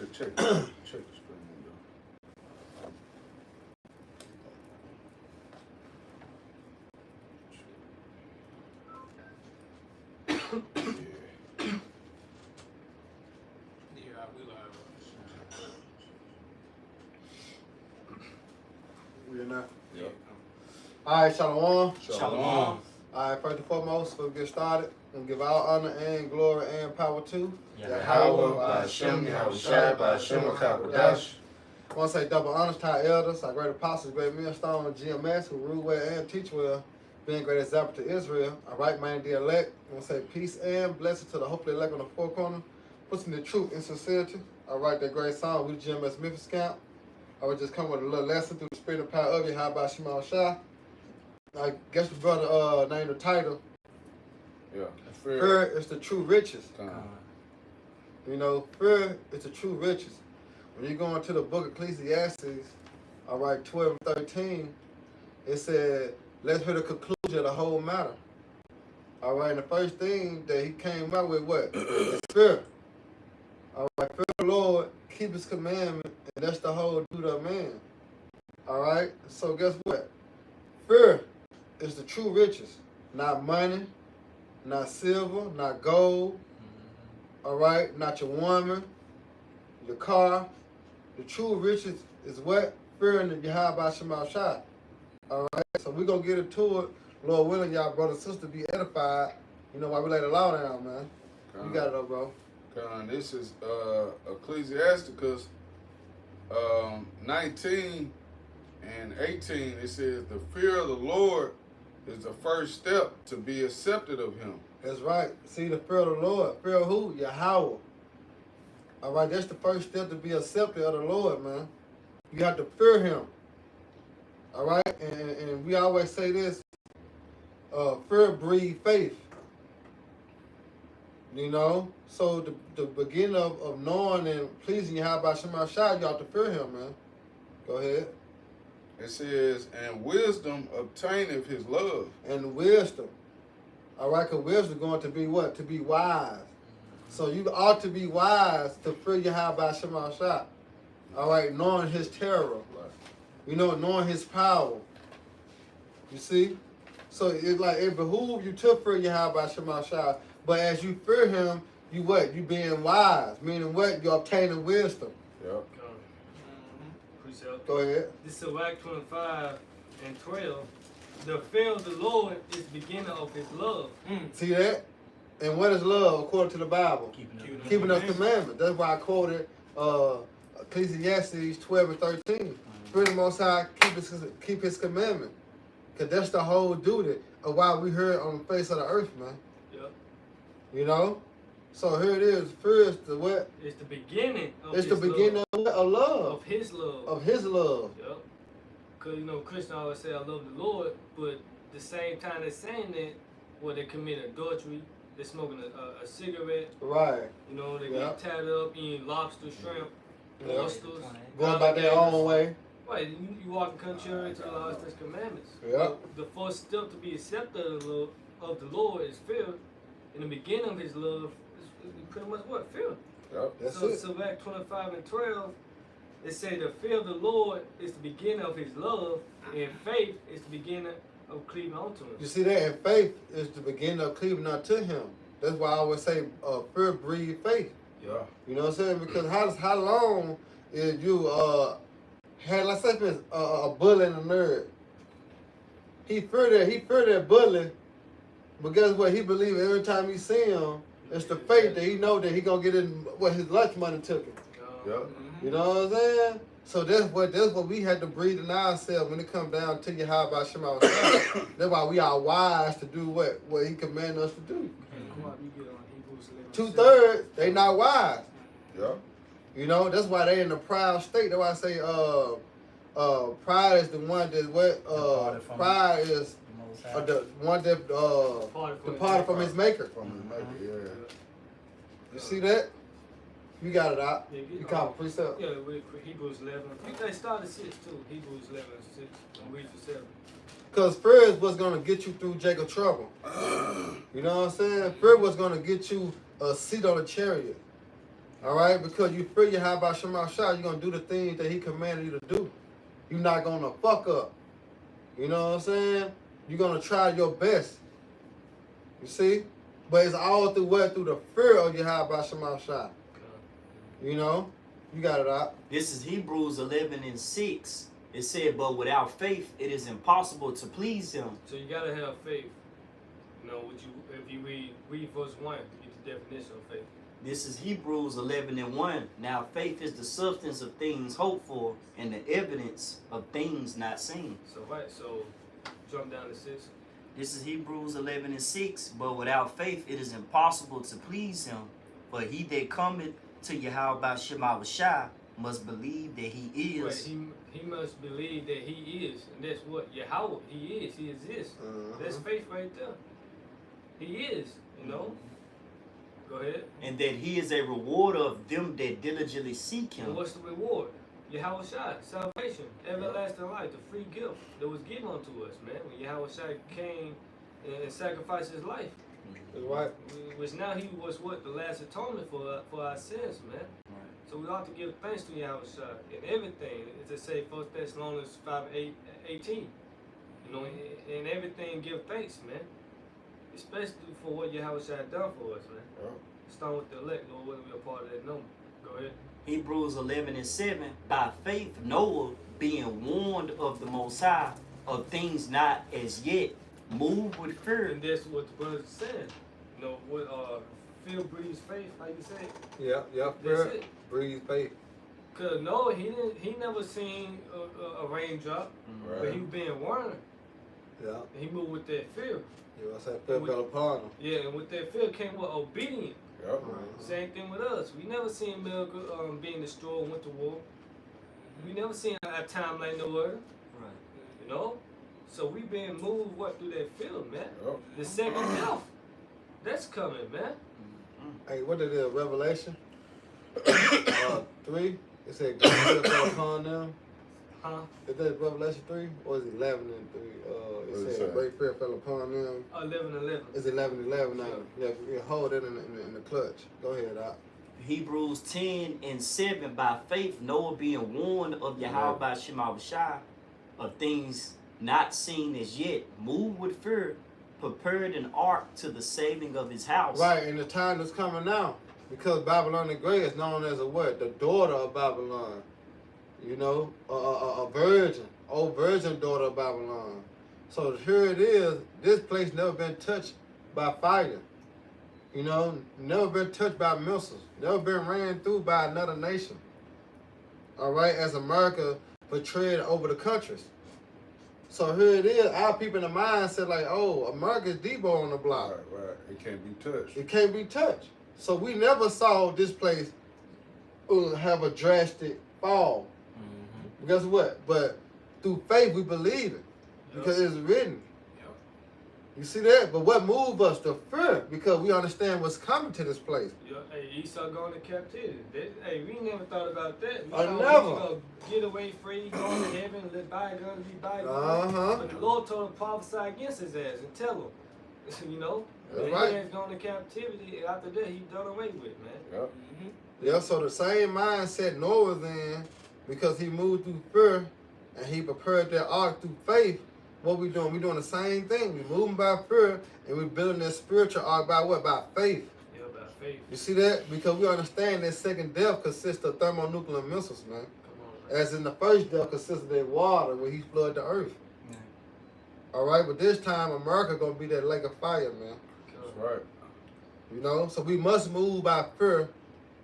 check the screen window. Yeah, we live. We in there? Yep. All right, Shalom. Shalom. All right, first and foremost, we'll get started and give all honor and glory and power to Yahweh, Ba'ashem, Yahushai, Ba'ashem, Akakodash. I want to say double honors to our elders, our great apostles, great millstone, GMS, who rule well and teach well, being great example to Israel, our right-minded the elect. I want to say peace and blessing to the hopefully elect on the four corner, pushing the truth and sincerity. All right, that great song, we the GMS Memphis Camp. I would just come with a little lesson through the spirit and power of you. How about Shema Shah? I guess the brother named the title. Yeah. Fear is the true riches. Time. You know, fear is the true riches. When you go into the book of Ecclesiastes, all right, 12 and 13, it said, let's hear the conclusion of the whole matter. All right, and the first thing that he came out with, what? Is fear. All right, fear the Lord, keep his commandment, and that's the whole duty of man. All right, so guess what? Fear is the true riches, not money, not silver, not gold, all right, not your woman, your car. The true riches is what? Fear in the Yahweh Shema Shai. All right, so we're going to get into it. Lord willing, y'all brother and sister be edified. You know why we lay the law down, man. You got it up, bro. This is Ecclesiasticus 19 and 18. It says, the fear of the Lord is the first step to be accepted of him. That's right. See, the fear of the Lord. Fear of who? Yahweh. All right, that's the first step to be accepted of the Lord, man. You have to fear him. All right? And we always say this, fear breeds faith. You know? So the beginning of knowing and pleasing Yahweh Shema Shai, you have to fear him, man. Go ahead. It says, and wisdom obtaineth his love. And wisdom. All right, because wisdom is going to be what? To be wise. So you ought to be wise to fear Yahweh Shema Shai. All right, knowing his terror. You know, knowing his power. You see? So it's like it behooves you to fear Yahweh Shema Shai. But as you fear him, you what? You being wise. Meaning what? You're obtaining wisdom. Yep. Precept. Go ahead. This is Act 25 and 12. The fear of the Lord is the beginning of his love. See that? And what is love according to the Bible? Keeping us commandments. That's why I quoted Ecclesiastes 12 and 13. Fear the Most High, keep his commandment. Because that's the whole duty of why we here on the face of the earth, man. Yep. You know? So here it is. Fear is the what? It's the beginning of It's his the beginning love. of love. Of his love. Of his love. Yep. Because, you know, Christians always say, I love the Lord, but at the same time they're saying that, well, they commit adultery, they're smoking a cigarette, Right. you know, they Yep. get tatted up, eating lobster, shrimp, Yep. oysters. Going about their own way. Right, you walk contrary to the laws and commandments. Yep. The first step to be accepted of the Lord is fear. In the beginning of his love is pretty much what? Fear. Yep. That's so, it. so Act 25 and 12, it say the fear of the Lord is the beginning of his love, and faith is the beginning of cleaving unto him. You see that? And faith is the beginning of cleaving unto him. That's why I always say fear breeds faith. Yeah. You know what I'm saying? Because how long is you had, let's say, a bully and a nerd? He feared that bully, but guess what? He believe every time he see him, it's the faith that he know that he gonna get in what his lunch money took him. Yep. You know what I'm saying? So that's what we had to breathe in ourselves when it comes down to Yahweh Shema Shai. That's why we are wise to do what he commanded us to do. You get on Hebrews 11. 2/3, they not wise. Yep. You know, that's why they in a proud state. That's why I say pride is the one that pride is the one that departed from his maker. From his maker, yeah. You see that? You got it out. Yeah, You call it precept. Yeah, with Hebrews 11. They started 6 too. Hebrews 11 and 6. I'm reading for 7. Because fear is what's going to get you through Jacob's trouble. You know what I'm saying? Fear was going to get you a seat on a chariot. All right, because you fear Yahweh Shema Shah, you're gonna do the things that He commanded you to do. You're not gonna fuck up. You know what I'm saying? You're gonna try your best. You see? But it's all through what? Through the fear of Yahweh Shema Shah. You know? You got it out. This is Hebrews 11:6. It said, but without faith, it is impossible to please Him. So you gotta have faith. You know, if you read verse 1 to get the definition of faith. This is Hebrews 11:1. Now faith is the substance of things hoped for and the evidence of things not seen. So so jump down to 6. This is Hebrews 11:6. But without faith, it is impossible to please Him. For he that cometh to Yahweh Shema Shah must believe that He is. Right, he must believe that He is, and that's what Yahweh. He is. He exists. That's faith right there. He is. You know. Go ahead. And that He is a rewarder of them that diligently seek Him. And what's the reward? Yahweh Shai, salvation, everlasting life, the free gift that was given unto us, man. When Yahweh Shai came and sacrificed His life. That's right. Which now He was what? The last atonement for our sins, man. Right. So we ought to give thanks to Yahweh Shai in everything. As it say 1 Thessalonians 5:18. You know, in everything give thanks, man. Especially for what Yahweh Shai done for us, man. Yeah. Start with the elect, Lord, whether we are part of that number. Go ahead. Hebrews 11:7. By faith, Noah, being warned of the Most High of things not as yet, moved with fear. And that's what the brothers are saying. You know, what Phil breathes faith, like you said. Yeah, That's fear, it. breathe faith. Cause Noah, he never seen a raindrop, Right. but he been warned. Yeah. And he moved with that fear. You know what I'm saying? Fear fell upon them. Yeah, and with that fear came what? Obedience. Yep. Same thing with us. We never seen miracle being destroyed, went to war. We never seen a time like no other. Right. You know? So we been moved what through that fear, man. Yep. The second death. That's coming, man. Hey, what it is? Revelation 3. It said God fell upon them. Huh? Is that Revelation 3 or is it 11 and 3? What It it said say? great fear fell upon them. 11:11. It's 11 now. Yeah, you hold it in the clutch. Go ahead, Doc. Hebrews 10:7. By faith, Noah being warned of Yahweh Shema Shah of things not seen as yet, moved with fear, prepared an ark to the saving of his house. Right, and the time that's coming now, because Babylon the Great is known as a what? The daughter of Babylon. You know, a virgin, old virgin daughter of Babylon. So here it is. This place never been touched by fire. You know, never been touched by missiles. Never been ran through by another nation. All right, as America portrayed over the countries. So here it is. Our people in the mindset like, oh, America's Debo on the block. Right. It can't be touched. It can't be touched. So we never saw this place have a drastic fall. Guess what? But through faith we believe it. Because it's written. Yep. You see that? But what moved us to fear? Because we understand what's coming to this place. Yeah, hey, Esau going to captivity. Hey, we never thought about that. We I thought never. we was gonna get away free, going to heaven, let bygones be bygones. Uh-huh. But the Lord told him to prophesy against his ass and tell him. You know? That's That right. He has gone to captivity, and after that, he done away with, man. Yep. Yeah, so the same mindset Noah was in, because he moved through fear and he prepared that ark through faith. What we doing? We doing the same thing. We moving by fear and we building that spiritual ark by what? By faith. Yeah, by faith. You see that? Because we understand that second death consists of thermonuclear missiles, man. Come on, man. As in the first death consisted of water when he flooded the earth. All right, but this time America gonna be that lake of fire, man. That's right. You know, so we must move by fear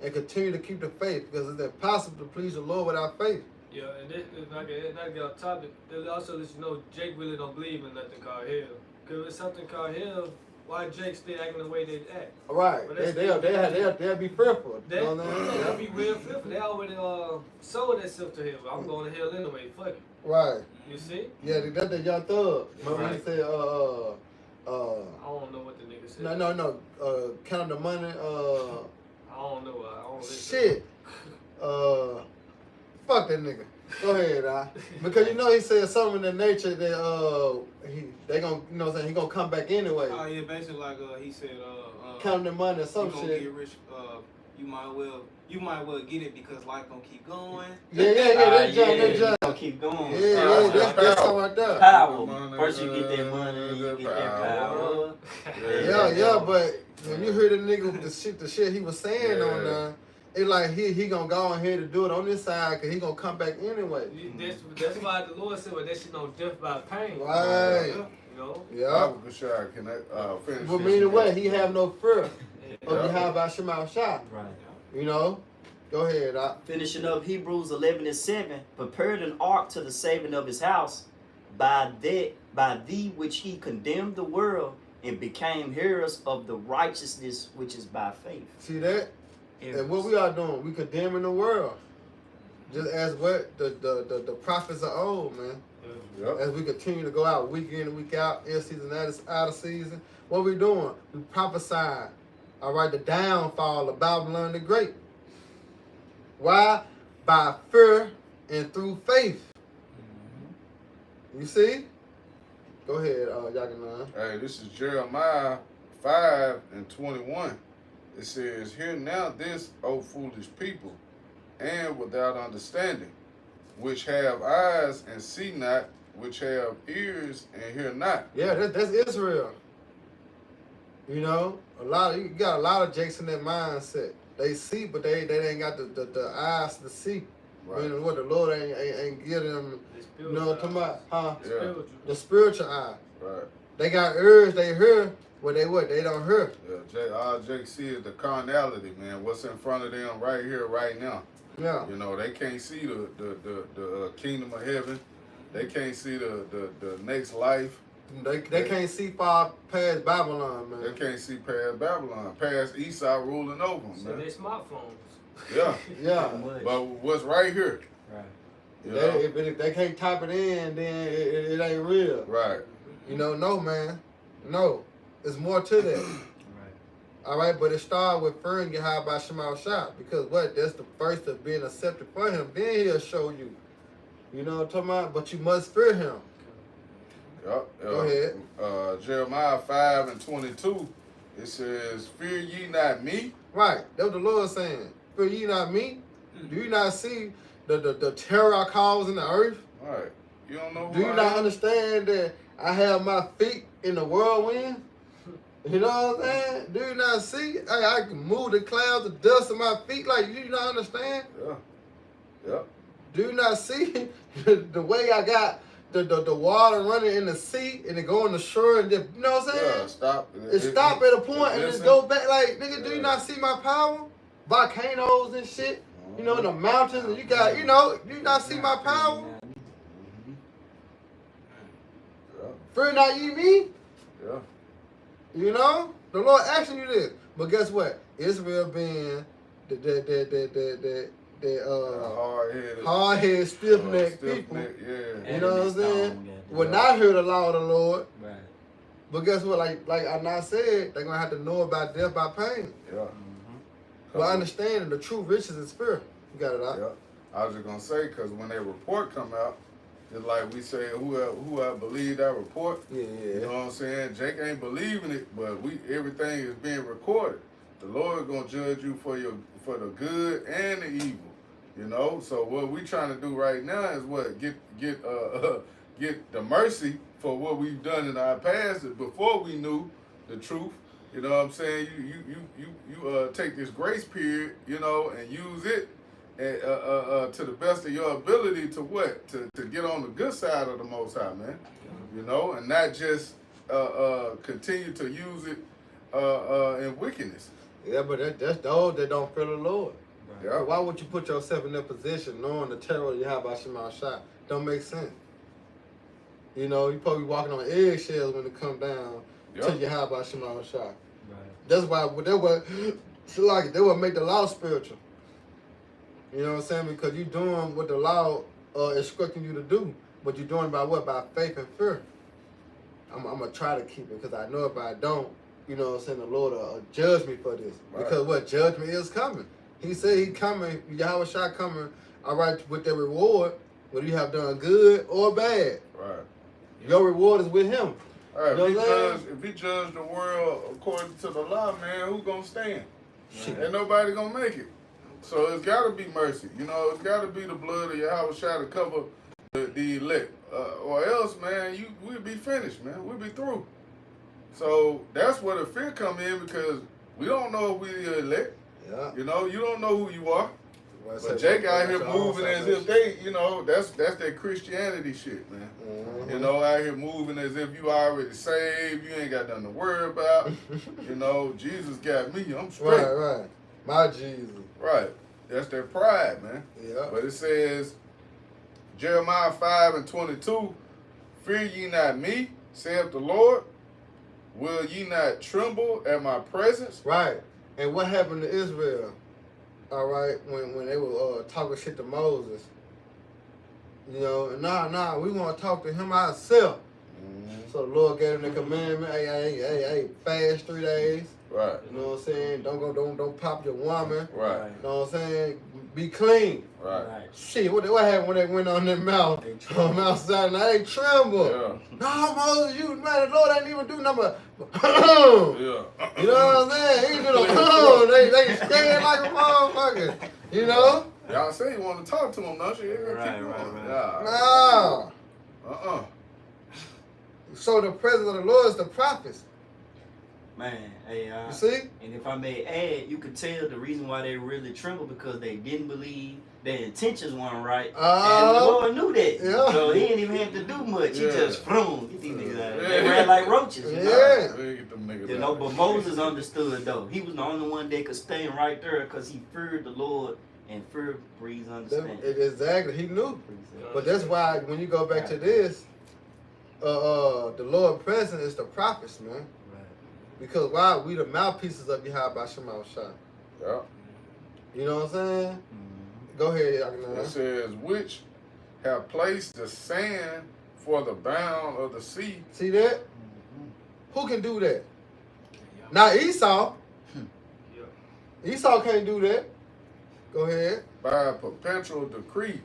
and continue to keep the faith, because it's impossible to please the Lord without faith. Yeah, and this, if I can not get off topic, they also let you know Jake really don't believe in nothing called hell. Because it's something called hell, why Jake still acting the way they act? All right, But they'll be fearful. They, You know what I mean? they be real flippant. They already sold themselves to hell. I'm going to hell anyway. Fuck it. Right. You see? Yeah, that's the young thug. Remember Right. he said, I don't know what the nigga said. no, count the money, I don't know. I don't listen. shit. Fuck that nigga. Go ahead, because you know he said something in the nature that they gonna, you know what I'm saying, he gonna come back anyway. Oh yeah, basically like he said Count the money or you some gonna shit. get rich you might well get it because life gonna keep going. That yeah, jump. gonna keep going. Yeah, that's all right there. Power. First you get that money, you get that power. Yeah, but when you hear the nigga with the shit he was saying on there, it like he gonna go ahead and do it on this side because he gonna come back anyway. That's why the Lord said, well, that shit no death by pain. Right. You know? Yeah. Bashar, can I finish? But this? either way, he have no fear of Yeah. Yahweh Shema Shah. Right. You know? Go ahead, Finishing up Hebrews 11:7, prepared an ark to the saving of his house, by thee which he condemned the world and became hearers of the righteousness which is by faith. See that? And what we are doing, we condemning the world. Just as what the prophets are old, man. Yep. As we continue to go out week in and week out, in season, out of season, what we doing? We prophesying, all right, the downfall of Babylon the Great. Why? By fear and through faith. You see? Go ahead, Yakinan. Hey, this is Jeremiah 5:21. It says, "Hear now this, O foolish people, and without understanding, which have eyes and see not, which have ears and hear not." Yeah, that's Israel. You know, you got a lot of jakes in that mindset. They see, but they ain't got the eyes to see. Right. You know what the Lord ain't give them. You know what I'm talking about? Huh? Yeah. The spiritual eye. Right. They got ears, they hear, but they don't hear. Yeah. All Jake see is the carnality, man. What's in front of them right here, right now. Yeah. You know, they can't see the kingdom of heaven. They can't see the next life. They can't see far past Babylon, man. They can't see past Babylon, past Esau ruling over them, So man. they smartphones. Yeah. Yeah. But what's right here? Right. You know? If they can't type it in, then it ain't real. Right. You know, no, man. No. There's more to that. Right. All right, but it started with fearing Yahweh Shema Shah, because what? That's the first of being accepted for him. Then he'll show you. You know what I'm talking about? But you must fear him. Yep. Go ahead. Jeremiah 5:22. It says, "Fear ye not me." Right. That's what the Lord saying. Fear ye not me? Do you not see the terror I cause in the earth? Right. You don't know who Do you I not am? understand that I have my feet in the whirlwind? You know what I'm saying? Do you not see? I can move the clouds, the dust of my feet. Like, do you not understand? Yeah. Yep. Do you not see the way I got the water running in the sea and it go on the shore and just, you know what I'm saying? Yeah. Stop. It stop at a point and listen. just go back. Like, nigga, do Yeah. you not see my power? Volcanoes and shit. You know, the mountains, and you got, you know, do you not see my power? Yeah. Fear not ye me? Yeah. You know? The Lord asking you this. But guess what? Israel being the Hard-headed. hard-headed, stiff-necked people, Stiff-necked, yeah. you know what I'm saying, will not hear the law of the Lord. Right. But guess what? Like I not said, they're going to have to know about death by pain. Yeah. But understanding the true riches is fear. You got it out. Yeah. I was just gonna say, because when that report come out, it's like we say, who I believe that report. Yeah. You know what I'm saying? Jake ain't believing it, but everything is being recorded. The Lord gonna judge you for the good and the evil. You know. So what we trying to do right now is what get the mercy for what we've done in our past before we knew the truth. You know what I'm saying? You take this grace period, you know, and use it to the best of your ability to what? To get on the good side of the Most High, man. You know, and not just continue to use it in wickedness. Yeah, but that's those that don't fear the Lord. Right. Yeah. Why would you put yourself in that position knowing the terror you have by Shema Shah? Don't make sense. You know, you probably walking on eggshells when it come down Yeah. to you have by Shema Shah. Right. That's why they would make the law spiritual. You know what I'm saying? Because you're doing what the law instructing you to do, but you're doing it by what? By faith and fear. I'm gonna try to keep it because I know if I don't, you know what I'm saying, the Lord will judge me for this. Right. Because what? Judgment is coming. He said he coming, Yahweh Shah coming, all right, with their reward, whether you have done good or bad. Right. Your reward is with him. All right. You know what I'm If he judge the world according to the law, man, who gonna stand? Shit. Ain't nobody gonna make it. So it's gotta be mercy. You know, it's gotta be the blood of Yahweh Shai to cover the elect. Or else, man, we'll be finished, man. We'll be through. So that's where the fear come in, because we don't know if we're the elect. Yeah. You know, you don't know who you are. Well, But Jake out here moving as if they, you know, that's that Christianity shit, man. Mhm. You know, out here moving as if you already saved, you ain't got nothing to worry about. You know, Jesus got me, I'm straight. Right. My Jesus. Right. That's their pride, man. Yeah. But it says, Jeremiah 5:22, fear ye not me, saith the Lord. Will ye not tremble at my presence? Right. And what happened to Israel? All right, when they were talking shit to Moses, you know, nah, we want to talk to him ourselves. Mm-hmm. So the Lord gave them the commandment, hey, fast 3 days. Right. You know what I'm saying? Don't pop your woman. Right. You know what I'm saying? Be clean. Right. Shit, what happened when they went on their mouth? On Mount Sinai, they trembled. Yeah. No, Moses, man, the Lord ain't even do nothing. Yeah. You know what I'm saying? He did a they scared like a motherfucker. You know? Y'all say you want to talk to him, don't you? Right. No. Uh-uh. So the presence of the Lord is the prophets. Man, hey, You see? and if I may add, you could tell the reason why they really trembled, because they didn't believe their intentions weren't right. And the Lord knew that. Yeah. So he didn't even have to do much. He Yeah. just thrown. Get these niggas out. Yeah. They ran like roaches. You know? Yeah. We'll get them niggas You out. know, but Moses understood though. He was the only one that could stand right there because he feared the Lord, and fear breeds understanding. Exactly, he knew. But that's why when you go back to this, the Lord present is the prophets, man. Because why? We the mouthpieces of Yahweh Shema Shai. Yeah. You know what I'm saying? Mhm. Go ahead, It Yakanah. says, which have placed the sand for the bound of the sea. See that? Who can do that? Not Esau. Esau can't do that. Go ahead. By a perpetual decree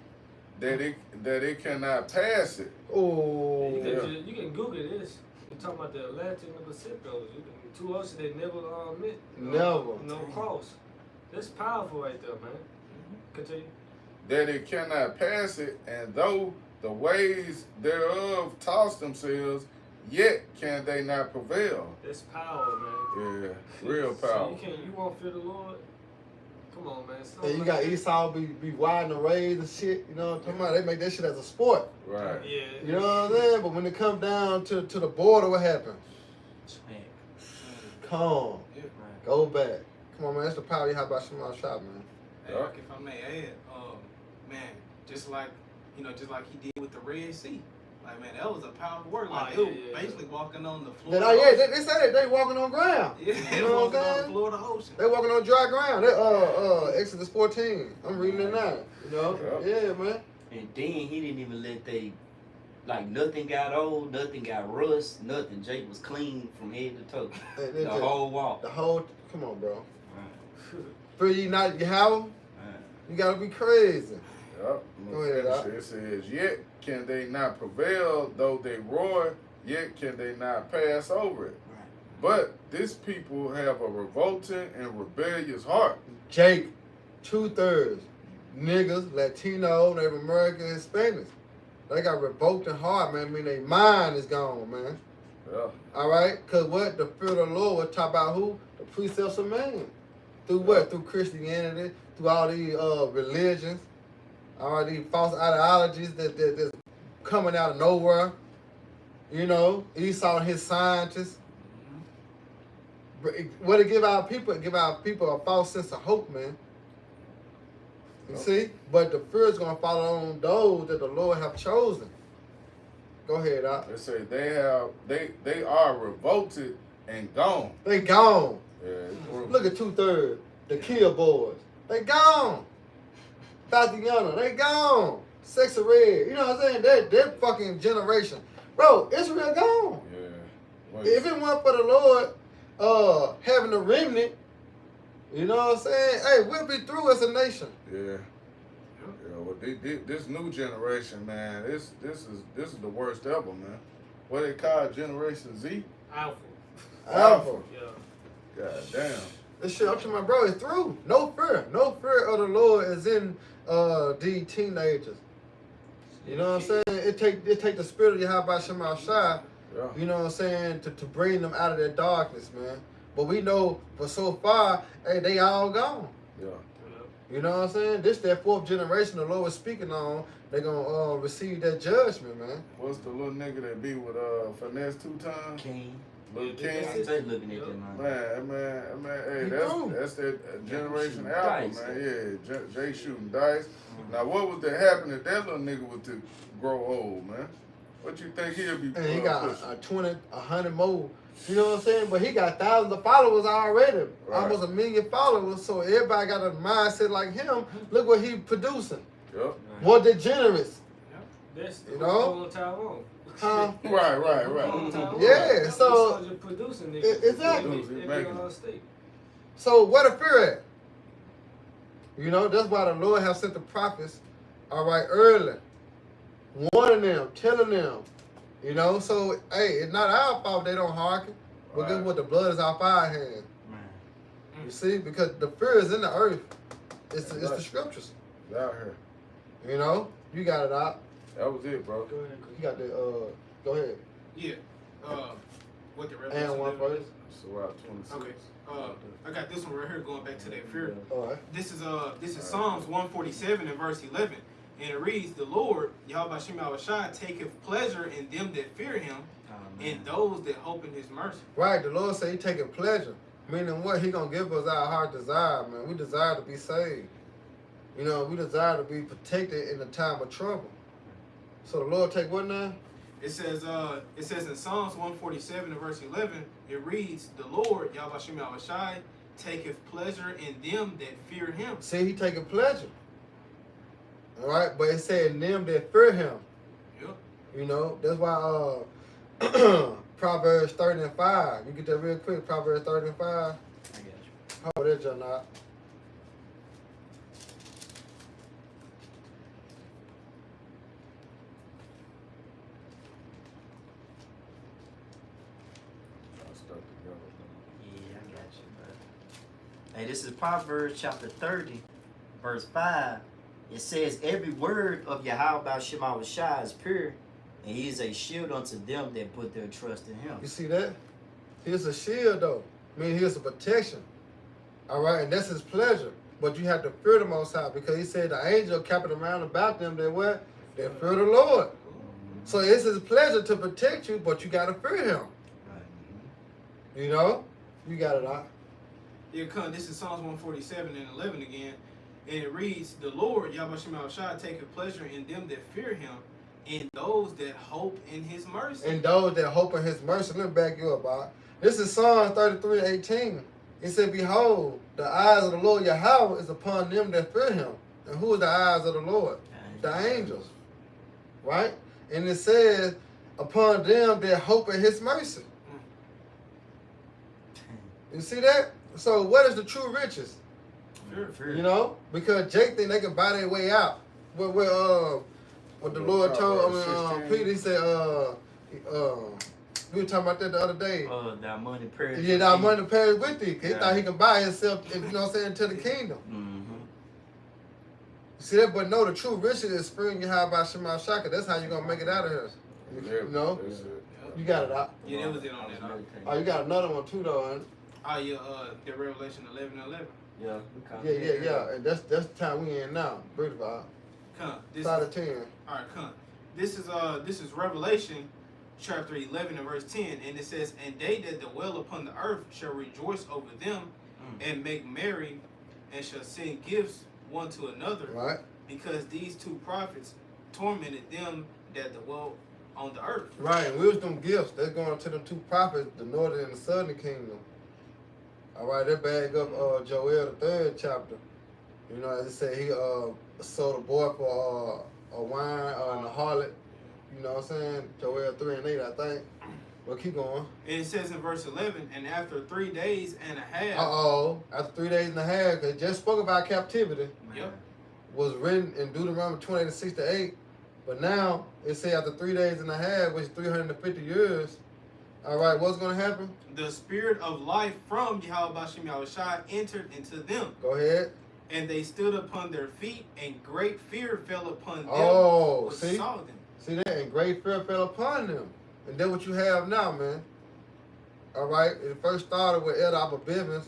that it cannot pass it. Oh, You can Google this. You're talking about the Atlantic and the Pacific Ocean. Two oceans they never met. Never. No cross. That's powerful right there, man. Continue. That it cannot pass it, and though the waves thereof toss themselves, yet can they not prevail. That's power, man. Yeah, real So power. you won't fear the Lord? Come on, man. and you got Esau be riding the rays and shit. You know what I'm talking about? They make that shit as a sport. Right. Yeah. You know what I'm saying? But when it come down to the border, what happens? Smack. Calm. Yeah. Right. Go back. Come on, man. That's the power you have by Shema Shai, man. Hey, Yeah. like if I may add, man, just like he did with the Red Sea. Like, man, that was a powerful work. Like, Oh, they were yeah. basically walking on the floor. They, of oh, the yeah, ocean. they say that they walking on ground. Yeah, You know what walking I'm on the saying? floor of the ocean. They walking on dry ground. They Exodus 14. I'm reading it now. You know? Yeah, man. And then he didn't even let nothing got old, nothing got rust, nothing. Jake was clean from head to toe. They The just- whole walk. Come on, bro. Right. For ye not Yahweh, Right. you gotta be crazy. Yep. Go ahead, Doc. It says, yet can they not prevail, though they roar, yet can they not pass over it. Right. But this people have a revolting and rebellious heart. Jake, 2/3 niggas, Latino, Native American, Hispanics. They got revolting heart, man. I mean, their mind is gone, man. Yeah. All right? Because what? The fear of the Lord will talk about who? The precepts of man. Through what? Through Christianity, through all these religions, all these false ideologies that's coming out of nowhere. You know, Esau and his scientists. What to give our people? Give our people a false sense of hope, man. You see? But the fear is going to fall on those that the Lord have chosen. Go ahead, Doc. They say they are revolted and gone. They gone. Yeah, it's brutal. Look at 2/3. The Kill Boys. They gone. Tatiana. They gone. Sex of Red. You know what I'm saying? That fucking generation. Bro, Israel gone. Yeah. Well, If it weren't for the Lord having a remnant, you know what I'm saying? Hey, we'll be through as a nation. Yeah. Yeah, well, this new generation, man, this is the worst ever, man. What they call Generation Z? Alpha. Alpha. Yeah. God damn. This shit, I'm telling my bro, it's through. No fear. No fear of the Lord is in these teenagers. You know what I'm saying? It take the spirit of Yahweh Shema Shai, Yeah. you know what I'm saying, to bring them out of that darkness, man. But we know for so far, hey, they all gone. Yeah. You know what I'm saying? This that fourth generation the Lord was speaking on. They gonna receive that judgment, man. What's the little nigga that be with Finesse 2 times? King. Little Yeah, King. I'm just looking at them, man. Man, hey, He that's threw. that's that generation Shooting album, dice. man. Yeah, Jay shooting dice. Now, what was to happen if that little nigga was to grow old, man? What you think he'll be And he got pushing? 20, 100 more. You know what I'm saying? But he got thousands of followers already. Right. Almost 1 million followers. So everybody got a mindset like him. Look what he producing. Yep. More degenerates. That's You know? on Tyrone. Huh? Right. Yeah, so- Just producing Exactly. every state. So where the fear at? You know, that's why the Lord have sent the prophets, all right, early. Warning them, telling them. You know, so hey, it's not our fault they don't hearken. But guess Right. what? The blood is off our hands. Man. You see? Because the fear is in the earth. It's the scriptures. Out here. You know? You got it out. That was it, bro. Go ahead. You got the go ahead. Yeah. What the Revelation? And one 11? first. Surah 26. Okay. I got this one right here going back to that fear. All right. This is Psalms 147 and verse 11, and it reads, "The Lord Yahweh Shem Shai taketh pleasure in them that fear Him, Oh, and man. those that hope in His mercy." Right, the Lord said he taking pleasure. Meaning what? He gonna give us our heart desire, man. We desire to be saved. You know, we desire to be protected in the time of trouble. So the Lord take what now? It says in Psalms 147 and verse 11, it reads, "The Lord Yahweh Shem Shai taketh pleasure in them that fear Him." See, he taking pleasure. All right, but it said them that fear him. Yep. You know, that's why Proverbs 30 and 5. You get that real quick, Proverbs 30 and 5. I got you. Hold that, John. Out. Y'all stuck together. Yeah, I got you, bro. Hey, this is Proverbs chapter 30, verse 5. It says, "Every word of Yahweh Shema Shai is pure, and he is a shield unto them that put their trust in him." You see that? Here's a shield, though. I mean, here's a protection. All right, and that's his pleasure. But you have to fear the Most High because he said the angel kept it around about them that what? They fear the Lord. So it's his pleasure to protect you, but you got to fear him. Right. You know? You got it out. Yeah, this is Psalms 147 and 11 again. And it reads, "The Lord, Yahweh Shem Shai, taketh pleasure in them that fear Him, and those that hope in His mercy." And those that hope in his mercy. Let me back you up, Bob. This is Psalm 33:18. It said, "Behold, the eyes of the Lord Yahweh is upon them that fear him." And who is the eyes of the Lord? The angels. Right? And it says, "Upon them that hope in his mercy." You see that? So what is the true riches? Fear. You know? Because Jake think they can buy their way out. What the Lord told Peter, he said, we were talking about that the other day. Thy money perish. Yeah, that money perish with thee. He Yeah. thought he could buy himself, if you know what I'm saying, to the kingdom. Mm-hmm. You see that? But no, the true riches is fearing Yahweh Shema Shaka. That's how you're going to make it out of here. Yeah, You know? that's it. You got it out. Yeah, that was it on that. Huh? Oh, you got another one too, though, ain't it? Oh, yeah, the Revelation 11 and 11. Yeah. Yeah. And that's the time we in now. Breathe about. This Side is, of 10. all right, This is Revelation chapter 11 and verse 10, and it says, "And they that dwell upon the earth shall rejoice over them, and make merry, and shall send gifts one to another, Right? because these two prophets tormented them that dwell on the earth." Right, and wisdom gifts. That's going to them two prophets, the northern and the southern kingdom. All right, that bag up Joel, the 3rd chapter. You know, as it said, he sold a boy for a wine and a harlot. You know what I'm saying? Joel 3 and 8, I think. Well, keep going. And it says in verse 11, "And after 3 days and a half," After 3 days and a half, because just spoke about captivity, Yep. was written in Deuteronomy 28 and 6 to 8. But now, it say after 3 days and a half, which is 350 years, All right, what's gonna happen? The spirit of life from Yahweh Bashim Yahushua entered into them, Go ahead. and they stood upon their feet, and great fear fell upon them Oh, which see? saw them. See that? And great fear fell upon them. And then what you have now, man. All right, it first started with Elder Abba Bivens.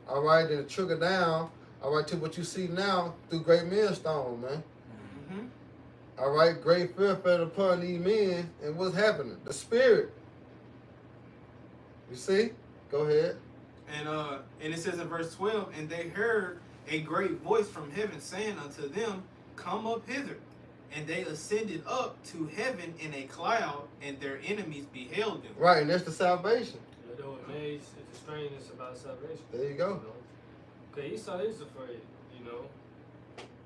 All right, then it trickled down. All right, to what you see now through Great Millstone, man. Mm-hmm. All right, great fear fell upon these men, and what's happening? The spirit. You see? Go ahead. And it says in verse 12, and they heard a great voice from heaven saying unto them, Come up hither. And they ascended up to heaven in a cloud, and their enemies beheld them. Right, and that's the salvation. You know, amazed at the strangeness about salvation. There you go. You know? Okay, Esau is afraid, you know.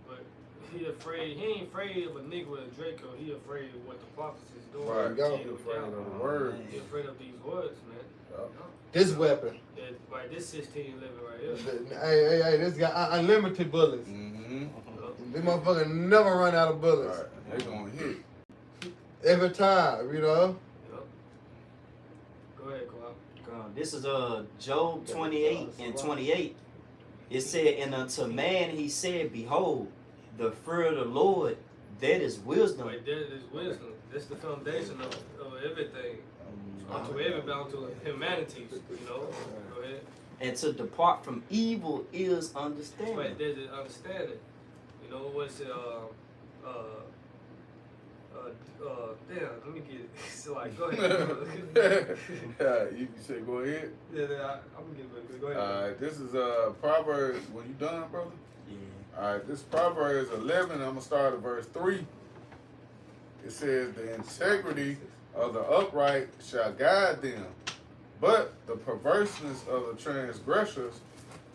But he afraid, he ain't afraid of a nigga with a Draco, he afraid of what the prophecy is doing. Right. There you go. He afraid of the word. He afraid of these words, man. This weapon. And, right, this 1611 right here. Hey, this got unlimited bullets. Mm-hmm. This motherfucker never run out of bullets. Right. They gonna hit. Every time, you know. Yep. Go ahead, Clark. This is Job 28 and 28. It said, and unto man he said, Behold, the fear of the Lord, that is wisdom. Right there is wisdom. That's the foundation of everything. Unto everybody, unto humanity, you know. Go ahead. And to depart from evil is understanding. Right there's the understanding. You know, what's it, damn, let me get it. So, like, go ahead. Yeah, you said go ahead. Yeah, I'm gonna get it. Go ahead. Alright, this is Proverbs. When you done, brother? Yeah. Alright, this Proverbs 11. I'm gonna start at verse 3. It says, "The integrity of the upright shall guide them, but the perverseness of the transgressors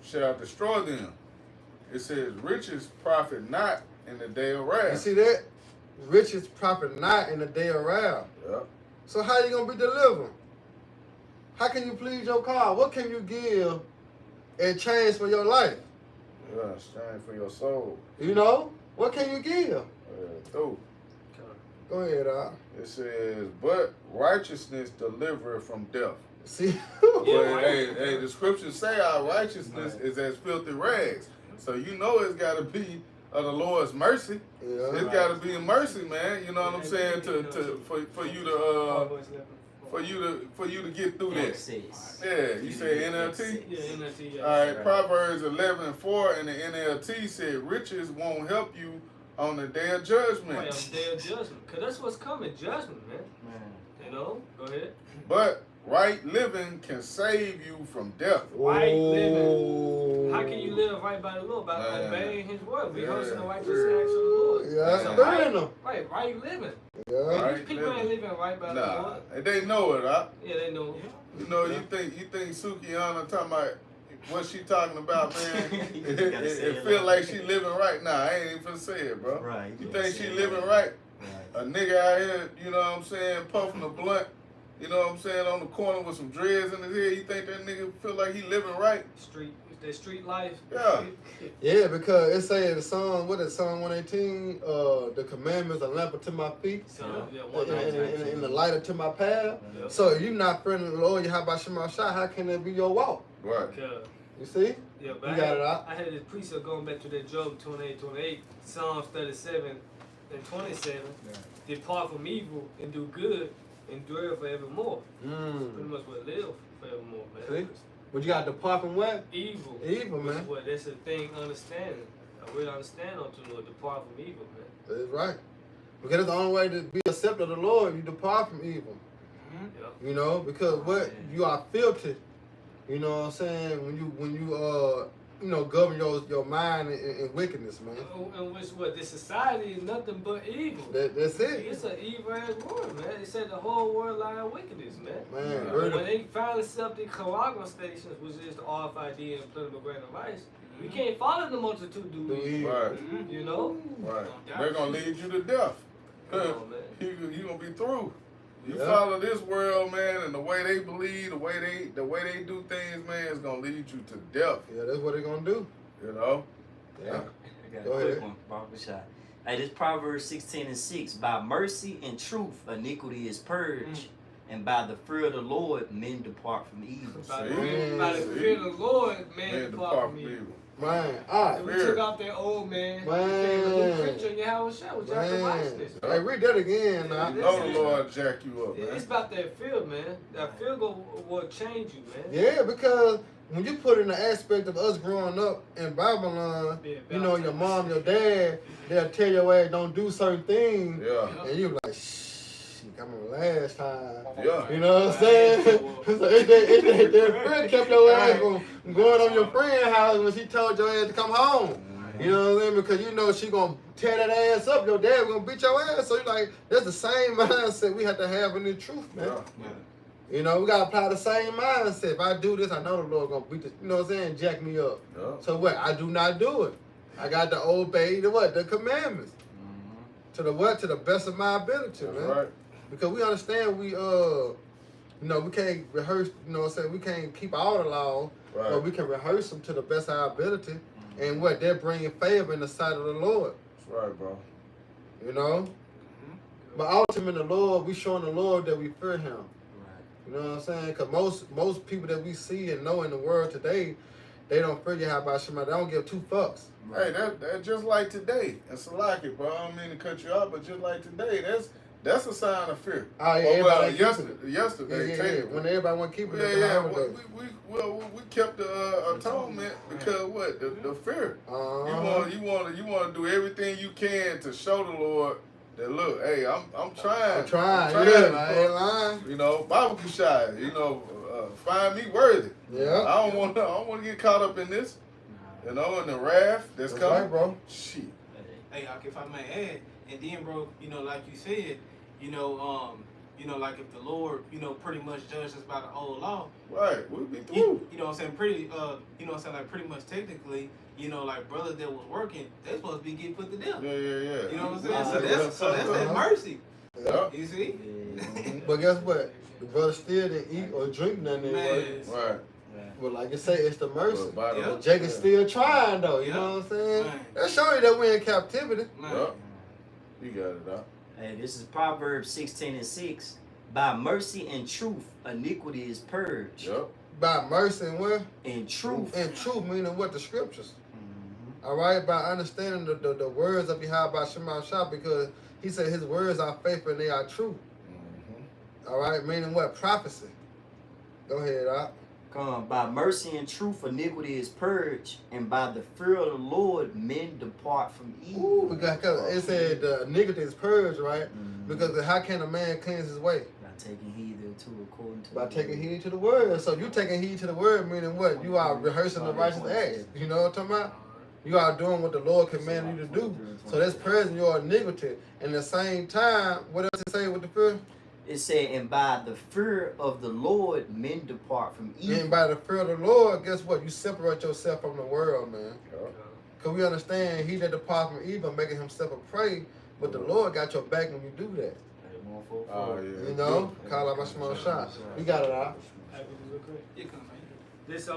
shall destroy them." It says, "Riches profit not in the day of You wrath." see that? Riches profit not in the day of wrath. Yep. So how you gonna be delivered? How can you please your God? What can you give in change for your life? Yeah, strength for your soul. You know? What can you give? Through. Go ahead, It says, "But righteousness delivereth from death." See? But right. hey, the scriptures say our righteousness is as filthy rags. So you know it's got to be of the Lord's mercy. Yeah. It's got to be a mercy, man. You know what I'm saying? For you to get through that. Access. Yeah, you say NLT. Yeah, NLT. Yeah. All right, Proverbs 11:4 in the NLT said, "Riches won't help you on the day of Right, judgment, on the day of judgment. Because that's what's coming, judgment, man. Man. You know? Go ahead. but right living can save you from death." Right living. Oh. How can you live right by the Lord? By Man. obeying His word. Yeah. Rehearsing the righteous acts of the Lord. Yeah, that's Yeah. burning them. Right living. Yeah. Right These people ain't living right by the Nah, Lord. and they know it, huh? Yeah, they know. You know, you think Sukiana talking about what she talking about, man? You it gotta say it feel like like that. she living right now. I ain't even finna say it, bro. Right. You gotta think say she it living like right? that. A nigga out here, you know what I'm saying, puffing a blunt, you know what I'm saying, on the corner with some dreads in his head. You think that nigga feel like he living right? That street life. Yeah. Yeah, because it say in the song, what is Psalm 118? The commandments are lamp unto my feet, So, yeah, and, one night. and the light unto my path. Yeah. So if you not friendly the Lord, how about Shema Shah? How can that be your walk? Right. You see? Yeah, but You got it out. I had this precept going back to that Job 28, Psalms 37 and 27. Depart from evil and do good and dwell forevermore. Pretty much what live forevermore, man. See? But you got to depart from what? Evil. Evil, Which is man. what that's the thing, understanding. I really understand unto the Lord, depart from evil, man. That's right. Because it's the only way to be accepted of the Lord, you depart from evil. Yeah. You know, because what you are filtered. You know what I'm saying? When you govern your mind in wickedness, man. And which what this society is nothing but evil. That's it. It's an evil ass world, man. It said the whole world lie in wickedness, man. Man, And really. when they finally set up the Caragua stations, which is the RFID and political grain of rice, we can't follow the multitude do Do evil. evil. Right. You know? Right. They're gonna lead you to death. Come on, man. You gonna be through. You Yeah. follow this world, man, and the way they believe, the way they do things, man, is gonna lead you to death. Yeah, that's what they're gonna do. You know. Yeah. I got Go a quick ahead. one, Barbershop. Hey, this Proverbs 16 and 6. By mercy and truth, iniquity is purged, And by the fear of the Lord, men depart from evil. By See? the fear of the Lord, man, depart from evil. Man, all So right. we took off that old man. Man. We became a new creature in Yahweh Shah, which after Man. righteousness. Hey, read that again, now. You know the Lord jack you up, man. It's about that fear, man. That fear will change you, man. Yeah, because when you put in the aspect of us growing up in Babylon, Being you know, your baptized. mom, your dad, they'll tell your ass don't do certain things, Yeah. and you like, shh, I remember last time. Yeah. You know what I'm saying? So that fear kept your ass from going on your friend's house when she told your ass to come home. You know what I mean? Because you know she gonna tear that ass up. Your dad gonna beat your ass. So you like, that's the same mindset we have to have in the truth, man. Yeah. You know, we gotta apply the same mindset. If I do this, I know the Lord gonna beat this. You know what I'm saying? Jack me up. Yeah. So what? I do not do it. I got to obey the what? The commandments. To the what? To the best of my ability, That's man. right. Because we understand we you know, we can't rehearse, you know what I'm saying, we can't keep all the laws, but Right. we can rehearse them to the best of our ability. And what? They're bringing favor in the sight of the Lord. That's right, bro. You know? But ultimately, the Lord, we showing the Lord that we fear him. You know what I'm saying? Because most people that we see and know in the world today, they don't fear Yahweh Shema. They don't give two fucks. Hey, that just like today. And Salaki, bro. I don't mean to cut you off, but just like today, that's a sign of fear. Oh, yeah, Oh, well, everybody keep yesterday, Yeah. technically. When everybody want to keep it, Yeah, it's a yeah. holiday. We kept the atonement because what? The fear. You want to do everything you can to show the Lord that look, hey, I'm trying. I'm trying, I'm yeah, man. I ain't lying. You know, barbecue shy. You know, find me worthy. Yeah. I don't want to get caught up in this. You know, in the wrath that's That's coming. right, bro. Shit. Hey, Ak, if I may add, and then, bro, you know, like you said, like if the Lord, pretty much judged us by the old law, Right. We'll be through. you know what I'm saying, pretty, like pretty much technically, like brothers that was working, they supposed to be getting put to death. Yeah. You know what I'm saying? Uh, So that's that mercy. Yeah. You see? But guess what? The brother still didn't eat or drink nothing anyway. Man. Right. But like you say, it's the mercy. But by the- Yeah. Jacob's still trying though, you Yeah. know what I'm saying? Man. That show you that we're in captivity. Man. Yup. You got it, Doc. Hey, this is Proverbs 16:6. By mercy and truth, iniquity is purged. Yup. By mercy and what? In truth. And truth meaning what? The scriptures. Mhm. All right, by understanding the words of Yahweh Shema Shah, because he said his words are faithful and they are true. Mm-hmm. All right, meaning what? Prophecy. Go ahead, Doc. Come, by mercy and truth, iniquity is purged, and by the fear of the Lord, men depart from evil. Ooh, because it said the iniquity is purged, right? Mhm. Because how can a man cleanse his way? By taking heed thereto according to By the taking word. heed to the word. So you taking heed to the word, meaning what? You are rehearsing the righteous acts. You know what I'm talking about? You are doing what the Lord commanded you to do. So that's purging your iniquity. And at the same time, what else it say with the fear? It said, and by the fear of the Lord, men depart from evil. And by the fear of the Lord, guess what? You separate yourself from the world, man. Yup. Because we understand he that depart from evil, making himself a prey. But the Lord got your back when you do that. Oh, yeah. You know? Call out my small shot. We got it out. Hey, real quick. You come, man. This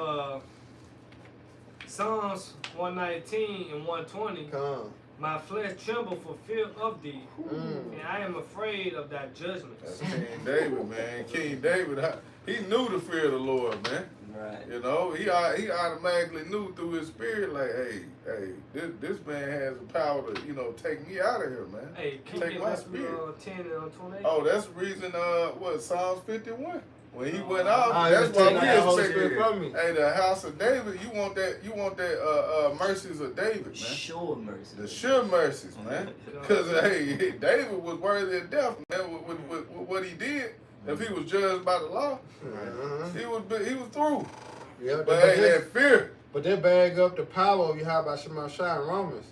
Psalms 119 and 120. Come. My flesh tremble for fear of thee, Mm. and I am afraid of thy judgments. That's King David, man. King David, he knew the fear of the Lord, man. Right. You know, he automatically knew through his spirit, like, hey, this man has the power to, take me out of here, man. Hey, can you Take get my that spirit. 10 and 28? Oh, that's the reason, Psalms 51. When he went off, Ah, that's you why take we that Holy expect, Spirit from me. hey, the house of David, you want that mercies of David, man. Sure mercy. The sure mercies, man. Because, hey, David was worthy of death, man, with what he did. If he was judged by the law, Mhm. he was through. Yeah, But hey, that fear. But they bag up the power of Yahweh Shema Shah in Romans.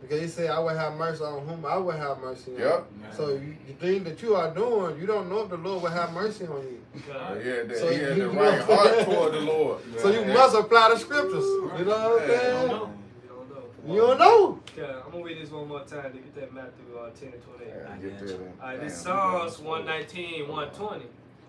Because he said, I will have mercy on whom I will have mercy on. Yep. So the thing that you are doing, you don't know if the Lord will have mercy on you. He had So he had you the know- right heart toward the Lord. So you must apply the scriptures. You know what I'm Yeah. saying? You don't know. You don't know. Okay, I'm gonna read this one more time to get that Matthew 10 and 28. Yeah, I get got that you. in. Alright, this Damn, Psalms 119, 120.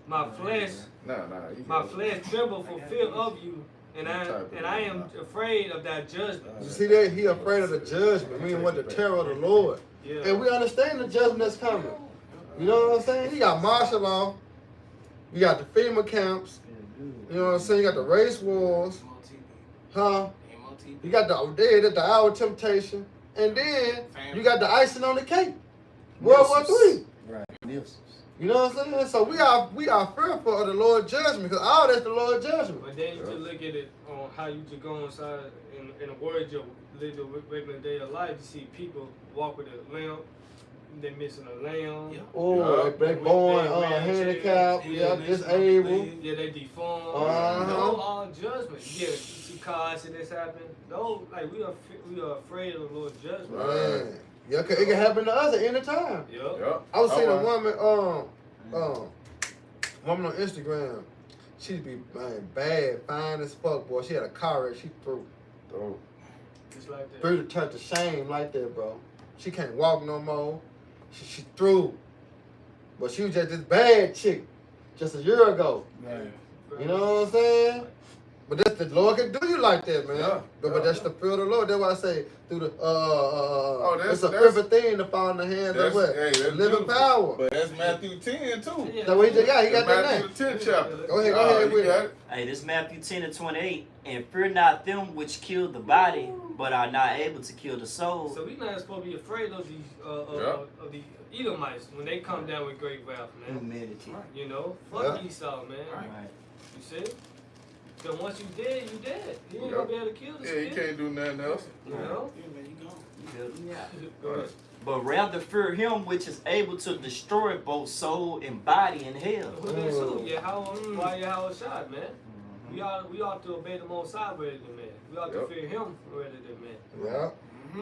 My flesh, Nah, you my got it. flesh tremble for fear of you, and I am afraid of thy judgment. You see that? He afraid of the judgment, meaning what the terror of the Lord. Yeah. And we understand the judgment that's coming. You know what I'm saying? He got martial law. You got the FEMA camps. You know what I'm saying? You got the race wars. Huh? You got the hour temptation. And then you got the icing on the cake. World War III. Right. You know what I'm saying? So we are fearful of the Lord's judgment because all that's the Lord's judgment. But then you just look at it on how you just go inside in the words of live the regular day of life. You see people walk with a limp, they missing a limb. Yeah. Oh, they born handicapped, disabled. Yeah, they deformed. Uh-huh. No, all judgment. Yeah, you see car accidents happen. No, like we are afraid of the Lord's judgment. Man. Yeah, it can happen to us at any time. Yep. I was seeing a woman, woman on Instagram. She'd be bad, fine as fuck, boy. She had a car wreck. She threw Just like that. through the touch of shame like that, bro. She can't walk no more. She threw. But she was just this bad chick just a year ago. Right. You know what I'm saying? But that's the Lord can do you like that, man. Yeah, But that's the fear of the Lord. That's why I say through the it's a that's perfect thing to fall in the hands of what? that's Living beautiful. power. But that's Matthew 10 too. Yeah. So he got that Matthew name. 10 chapter. Go ahead You with got it. Hey, this Matthew 10 and 28. And fear not them which kill the body, but are not able to kill the soul. So we not supposed to be afraid of these of the Edomites when they come down with great wrath, man. Humility. You know, fuck Yeah. Esau, man. Right. You see? Because once you dead, you dead. You ain't Yeah. gonna be able to kill the Yeah, you spirit. can't do nothing else. You know? Yeah. Right. But rather fear him which is able to destroy both soul and body in hell. Who they so? Why Yahweh shot, man? We ought to obey the Most High rather than man. We ought to Yep. fear him rather than man. Yeah.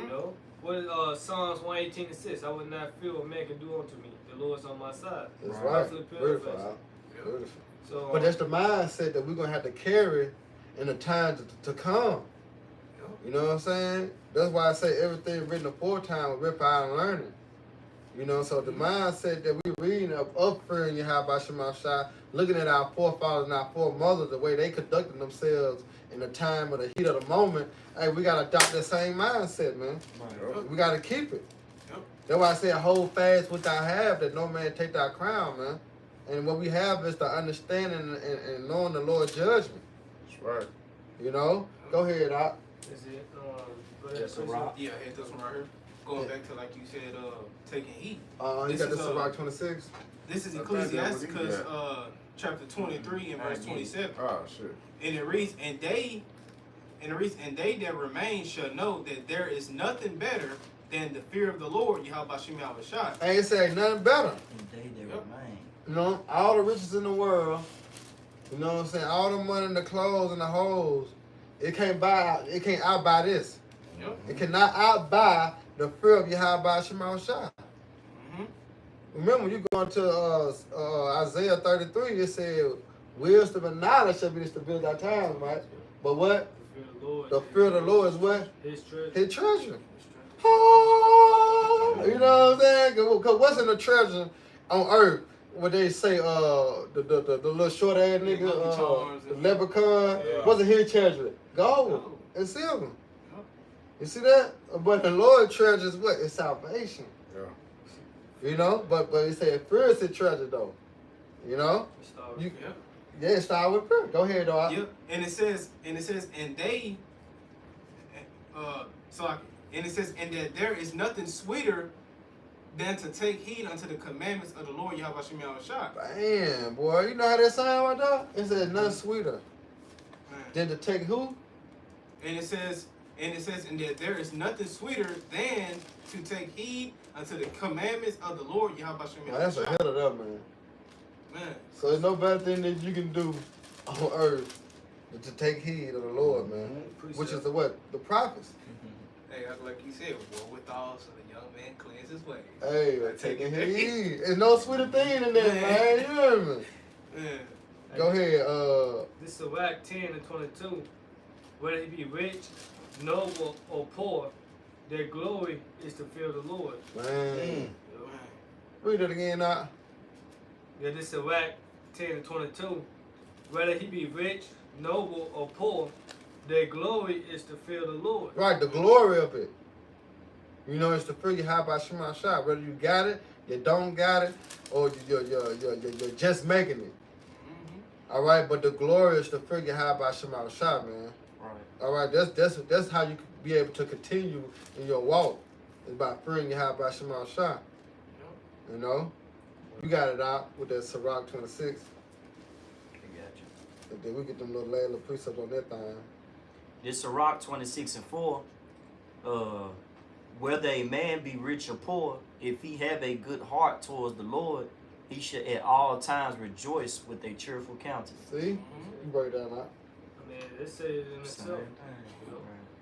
You know? What is Psalms 118 and 6? I would not fear what man can do unto me. The Lord's on my side. That's Right. right. Flip it Beautiful. over. Al. Beautiful. So, But that's the mindset that we're going to have to carry in the times to come. You know what I'm saying? That's why I say everything written aforetime with rip out and learning. You know, so the mindset that we reading of fearing Yahweh Shema Shai, looking at our forefathers and our foremothers, the way they conducted themselves in the time of the heat of the moment, hey, we got to adopt that same mindset, man. Right. We got to keep it. Yep. That's why I say hold fast what thou have, that no man take thy crown, man. And what we have is the understanding and knowing the Lord's judgment. That's right. You know? Go ahead, Doc. is it? Go ahead, Just a Chris. rock. Yeah, I had this one right here. Going back to like you said, taking heat. You This got is, this in Rock 26? This is I think that was Ecclesiasticus it. chapter 23 and verse 27. Oh shit. And it reads, and they that remain shall know that there is nothing better than the fear of the Lord, Yahweh Shem Shai. Ain't say nothing better. And they that Yep. remain. You know, all the riches in the world, you know what I'm saying? All the money and the clothes and the hoes, it can't outbuy this. Yep. It cannot outbuy the fear of Yahweh Shema Shai. Mm-hmm. Remember, when you go into Isaiah 33, it said, wisdom and knowledge shall be the stability of our time, right? But what? The fear of the Lord. The fear of the Lord is what? His treasure. His treasure. Oh, you know what I'm saying? Because what's in the treasure on earth? What they say, the little short ass Lucky nigga, Charms the and- leprechaun, Yeah. what's in his treasure? Gold Gold. and silver. Yep. You see that? But the Lord treasure is what? It's salvation. Yeah. You know? But it said fear is his treasure though. You know? Start You, with Yep. yeah, it start with prayer. Go ahead, dog. Yep. And it says, and they, and it says, and that there is nothing sweeter than to take heed unto the commandments of the Lord Yahweh Shem Shai. Damn, boy. You know how that sound right there? It said nothing sweeter than to take who? And it says, and that there is nothing sweeter than to take heed unto the commandments of the Lord Yahweh Shem Man, that's a Shai. hell of that, man. Man. So there's no better thing that you can do on earth than to take heed of the Lord, man. Which is the what? The prophets. Hey, like you said, war with all, so the young man cleanse his way. Hey, Like taking taking heed. There's no sweeter thing in there, man. You hear me? Yeah. Go ahead. This is Sirach 10 and 22. Whether he be rich, noble, or poor, their glory is to fear the Lord. Man. Read it again, now. Yeah, this is Sirach 10 and 22. Whether he be rich, noble, or poor, their glory is to fear the Lord. Right, the glory of it. You know, it's to fear Yahweh Shema Shai. Whether you got it, you don't got it, or you're just making it. All right, but the glory is to fear Yahweh Shema Shah, man. Right. All right, that's how you can be able to continue in your walk. It's by fearing Yahweh Shema Shah. You know, you got it out with that Sirach 26. I got you. And then we get them little Layla precepts on that thing. This Sirach 26:4. Whether a man be rich or poor, if he have a good heart towards the Lord, he should at all times rejoice with a cheerful countenance. See, you break that out. I mean, it says it in Same itself.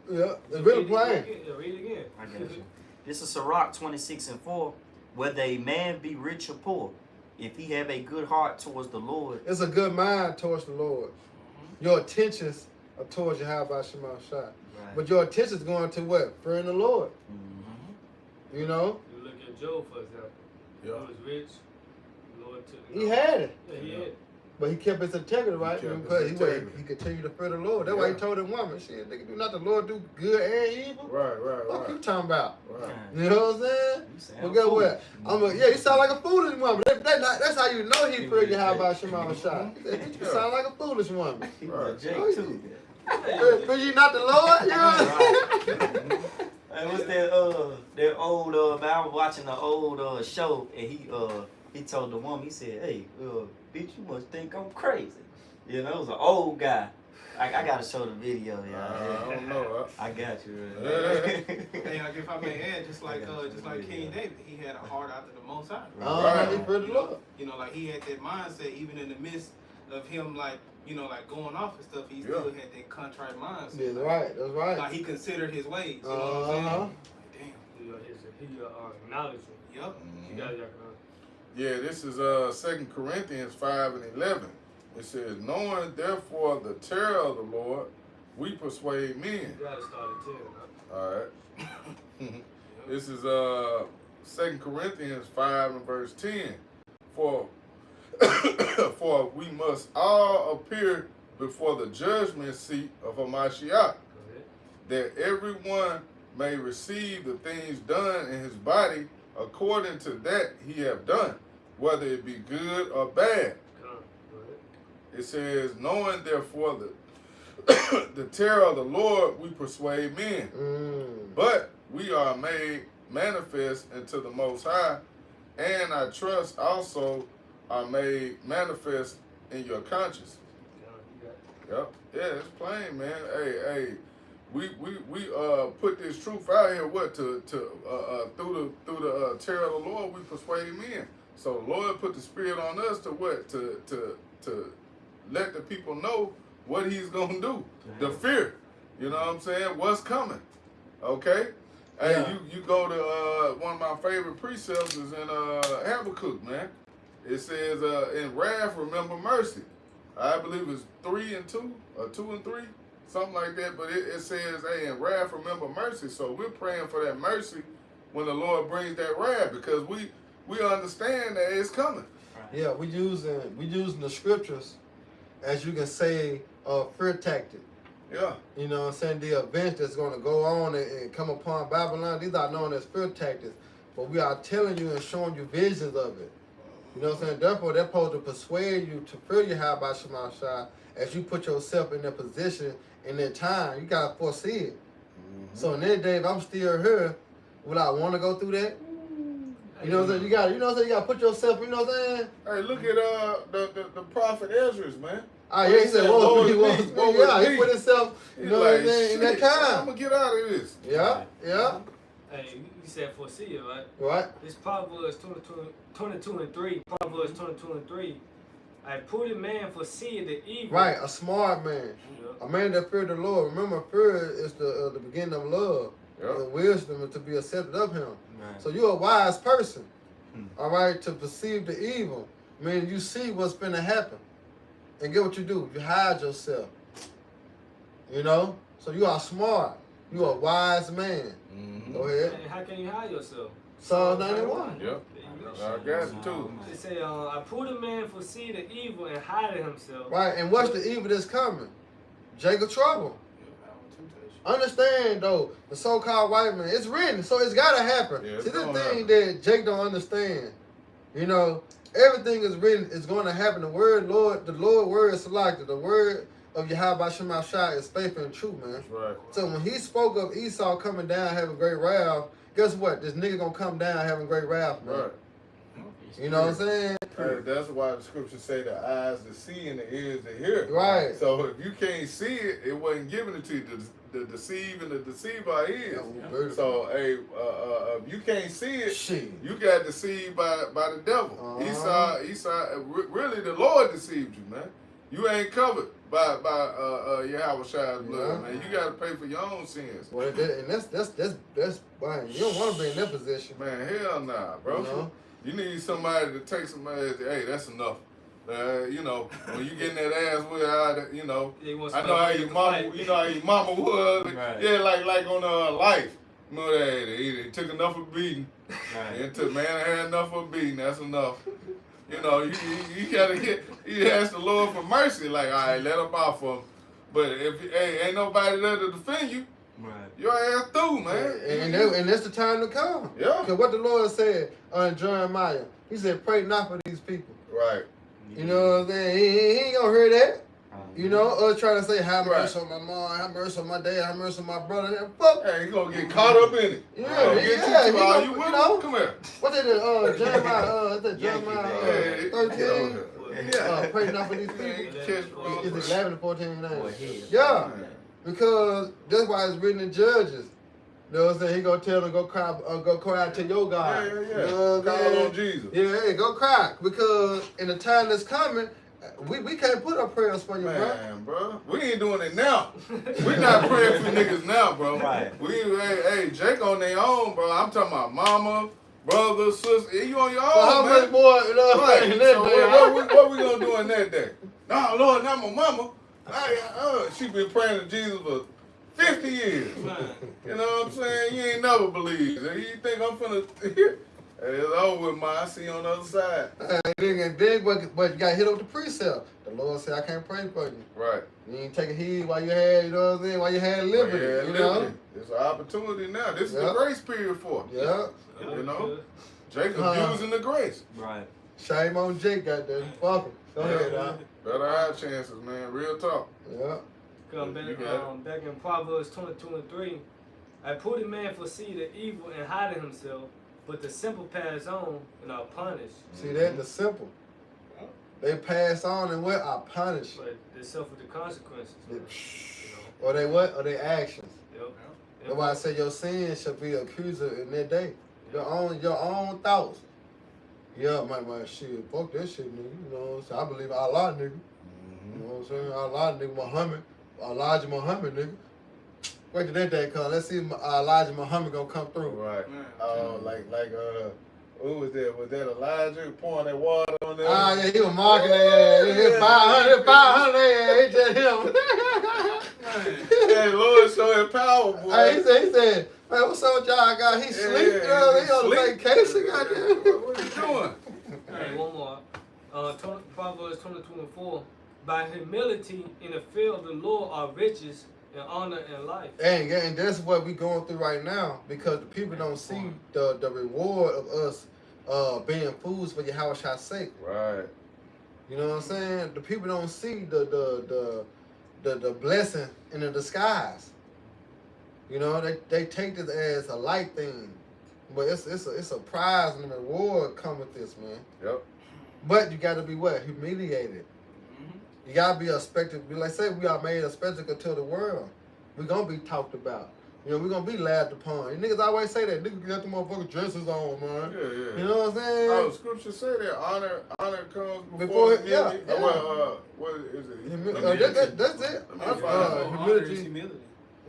thing. Yeah, it's really Read it plain. again. Yeah, read it again. I got you. This is Sirach 26:4. Whether a man be rich or poor, if he have a good heart towards the Lord, It's a good mind towards the Lord. Your attentions are towards Yahweh Shema Shah. right. But your attention's going to what? Fearing the Lord. Mhm. You know? You look at Job, for example. Yeah. He was rich. The Lord took He had it. Yeah, he Yeah. had it. But he kept his integrity, right? kept his Because integrity. he continued to fear the Lord. That's why he Yeah. told the woman, shit, nigga, do not the Lord do good and evil? Right, What you right, talking about? right. You know what I'm saying? You sound Well, guess what? foolish. Yeah, you sound like a foolish woman. That's how you know he He feared was Yahweh Jake. Shema Shah. You sound like a foolish woman. He was a Right. Jake too. Fear you not the Lord? You know what I'm saying? Hey, what's that old man, I was watching the old show and he told the woman, he said, hey, bitch, you must think I'm crazy. You know, it was an old guy. I gotta show the video, I y'all. don't know. I got you. Hey, like if I may add, just like King David, he had a heart after the Most High. He feared the Lord. You know, like he had that mindset, even in the midst of him, like like going off and stuff. He still had that contrite mindset. That's right. That's right. Like he considered his ways. You know what I'm saying? Uh-huh. Like, damn. He acknowledged him. Yep. You gotta acknowledge. Yeah, this is 2 Corinthians 5:11. It says, knowing therefore the terror of the Lord, we persuade men. You gotta start at 10, huh? All right. This is 2 Corinthians 5 and verse 10. For for we must all appear before the judgment seat of Hamashiach, Go ahead. that everyone may receive the things done in his body according to that he have done, whether it be good or bad. Come on. Go ahead. It says, knowing therefore the terror of the Lord, we persuade men. But we are made manifest unto the Most High, and I trust also are made manifest in your conscience. Come on. You got it. Yep. Yeah, it's plain, man. Hey, we put this truth out here. What to through the terror of the Lord, we persuade men. So the Lord put the Spirit on us to what to let the people know what He's gonna do. The fear. You know what I'm saying? What's coming? Okay. Hey, Yeah. you go to one of my favorite precepts is in Habakkuk, man. It says in wrath remember mercy. I believe it's 3 and 2 or 2 and 3, something like that. But it says, hey, in wrath remember mercy. So we're praying for that mercy when the Lord brings that wrath, because we understand that it's coming. Yeah, we using the scriptures, as you can say, fear tactic. Yeah. You know what I'm saying? The events that's going to go on and come upon Babylon, these are known as fear tactics. But we are telling you and showing you visions of it. You know what I'm saying? Therefore, they're supposed to persuade you to fear Yahweh Shema Shah as you put yourself in that position in that time. You got to foresee it. So in that day, if I'm still here, would I want to go through that? You know what I'm saying? You got to put yourself, you know what I'm saying? Hey, look at the prophet Ezra's, man. Ah, yeah, he said, Lord, he me, woe is he me. put himself, you He's know what I'm like, saying, in that shit, I'm time. gonna get out of this. Yeah. Hey, you said foresee it, right? Right? This Proverbs 22 and 3. Proverbs 22 and 3. I prudent man foresee the evil. Right, a smart man. Yeah. A man that feared the Lord. Remember, fear is the beginning of love. Yep. The wisdom is to be accepted of him. Right. So you're a wise person, Hmm. all right, to perceive the evil. Meaning you see what's finna happen. And get what you do. You hide yourself. You know? So you are smart. You are a wise man. Go ahead. And how can you hide yourself? Psalm 91. Yep. There you go. I got it too. It say, a prudent man foresee the evil and hide himself. Right, and what's the evil that's coming? Jacob trouble. Understand though, the so-called white man, it's written, so it's gotta happen. Yeah, it's See, this gonna thing happen. that Jake don't understand, you know, everything is written is going to happen. The Lord word is selected. The word of Yahweh Shema Shai is faith and truth, man. That's right. So when he spoke of Esau coming down having great wrath, guess what? This nigga gonna come down having great wrath, man. Right. You know what I'm saying? Hey, that's why the scriptures say the eyes to see and the ears to hear. Right. So if you can't see it, it wasn't given it to you. The deceive and the deceiver is. So hey, if you can't see it, Shit. you got deceived by the devil. Esau, really the Lord deceived you, man. You ain't covered by Yahweh Shai's blood, man. You got to pay for your own sins. Well, and that's man. You don't want to be in that position, Man, hell nah, bro. You know? You need somebody to take somebody. Hey, that's enough. You know, when you getting that ass with, you know, I know how your mama, you know how your mama was. Right. Yeah, like on Life. You know that they took enough of beating. Right. It took man had enough of beating. That's enough. You know, you gotta get. You ask the Lord for mercy. Like, all right, let him out for him. But if ain't nobody there to defend you, Right. your ass through, man. and that's the time to come. Yeah. Because what the Lord said on Jeremiah, He said, "Pray not for these people." Right. You know what I'm saying? He ain't gonna hear that. You know, us trying to say, "Have Right. mercy on my mom, have mercy on my dad, have mercy on my brother." And fuck. Hey, you gonna get caught up in it. Yeah, Get yeah, you he too. Are gonna- you you with know. him? Come here. What they did? Jeremiah. Jeremiah Hey, 13. yeah. Pray not for these Man, people. you catch the wrong Is it person. 11 to 14? Boy, hell. Yeah, Man. because that's why it's written in Judges. You know what I'm saying? He gonna tell them go cry out to your God. Yeah. You know what I'm Call saying? on Jesus. Yeah, hey, go cry because in the time that's coming, we can't put our prayers for you, bro. Man, bro, we ain't doing it now. We not praying for niggas now, bro. Right. Hey, Jake on their own, bro. I'm talking about mama, brother, sister. You on your own, So how man. much more? You know what I'm Right. saying? So what we gonna do in that day? No, Lord, not my mama. She been praying to Jesus for 50 years. Man. You know what I'm saying? You ain't never believed. You think I'm finna... It's over with, man. I see you on the other side. And then, but you got hit up with the precept. The Lord said, "I can't pray for you." Right. You ain't taking heed while you had, you know what I'm saying? While you had liberty, Yeah, you know? liberty. It's an opportunity now. This is Yeah. the grace period for. Yeah. You know? Jacob Uh-huh. using the grace. Right. Shame on Jake, goddamn. Fuck him. Go ahead, dog. Better our chances, man. Real talk. Yeah. Come back, You got it. back in Proverbs 22:3. A prudent man foresee the evil and hiding himself, but the simple pass on and are punished. See that? The simple. They pass on and what? Are punished. But they suffer the consequences. They- man. Or they what? Or they actions. Yep. That's why I say your sin shall be accuser in that day. Your own thoughts. Yeah, my shit. Fuck that shit, nigga. You know what I'm saying? I believe Allah, nigga. You know what I'm saying? Allah, nigga, Muhammad. Elijah Muhammad, nigga. Wait till that day come. Let's see if Elijah Muhammad gonna come through. Right. Man. Who was that? Was that Elijah pouring that water on there? Ah, yeah, he was marking that. Yeah, 500, yeah, he just him. Hey, Lord, show him power, boy. Hey, he said, man, what's up with y'all guy? He sleep, you know, he on sleep. vacation, goddamn. What you doing? Hey, one more. Proverbs 22:4. By humility in the fear of the Lord are riches and honor and life. And that's what we going through right now because the people don't see the reward of us being fools for Yahweh's sake. Right. You know what I'm saying? The people don't see the blessing in the disguise. You know, they take this as a light thing, but it's a prize and a reward come with this, man. Yep. But you got to be what? Humiliated. You gotta be a spectacle. Like say we are made a spectacle to the world. We're gonna be talked about. You know, we're gonna be laughed upon. And niggas always say that. Niggas got the motherfucking dresses on, man. Yeah, yeah. You know what I'm saying? Oh, scripture say that honor comes Before before it- yeah, humility. yeah. Well, what is it? That's it. Let me find out. Humility.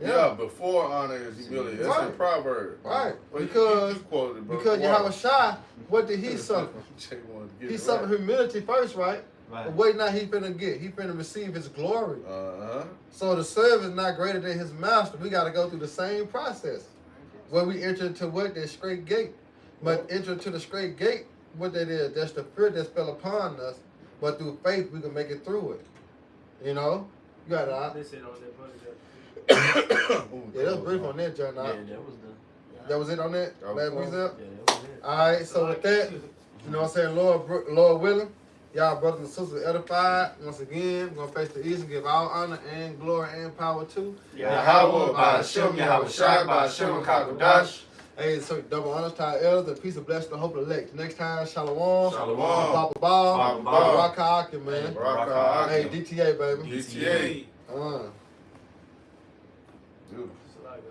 Yeah, before honor is humility. That's Right. a proverb. Right. But Because- you quoted it, bro. Because Yahweh Shai, what did he suffer? Jay wanted to get He it suffered right. humility first, right? Right. But what now he finna get? He finna receive his glory. Uh-huh. So the servant is not greater than his master. We gotta go through the same process. Where we enter into what? That straight gate. But enter into the straight gate, what that is, that's the fear that fell upon us. But through faith we can make it through it. You know? You got it. They said on that brother. Yeah, that's brief on that, John. Yeah, that was the. That was it on that? That was Last cool. precept? Yeah, that was it. Alright, so with that, You know what I'm saying? Lord willing, y'all brothers and sisters edified. Once again, we're gonna face the east and give all honor and glory and power to Yahweh, by Hashem, Yahweh Shai, by Hashem, Kakodash. Hey, so double honors to our elders, and peace and blessing the hope of the elect. Next time, Shalom. Shalom. Papa Ball. Papa Ball. Rock Akin, man. Baraka Hey, Akim. DTA, baby. DTA. Uh. Beautiful. It's a lot, man.